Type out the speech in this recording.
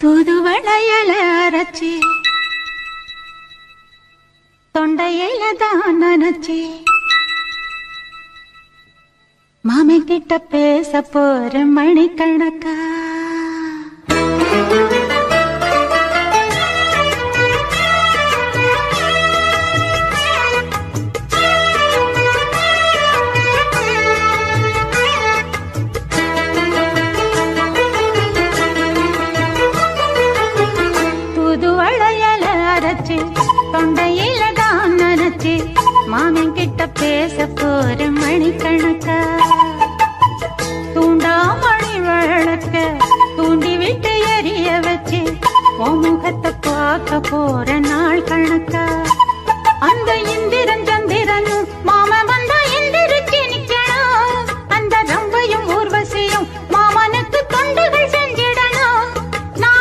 தூதுவளையல அரைச்சி தொண்டையில தான் நினைச்சி மாமி கிட்ட பேச போற மணிக்கணக்கா தூதுவளையல அரைச்சி தொண்டையில தான் நினைச்சி மாமி கிட்ட பேச போற மணிக்கணக்கா தூண்டாமணி விளக்க தூண்டி விட்டு எரிய வச்சு உன் முகத்தை பார்க்க போற நாள் கணக்கா அந்த இந்திரன்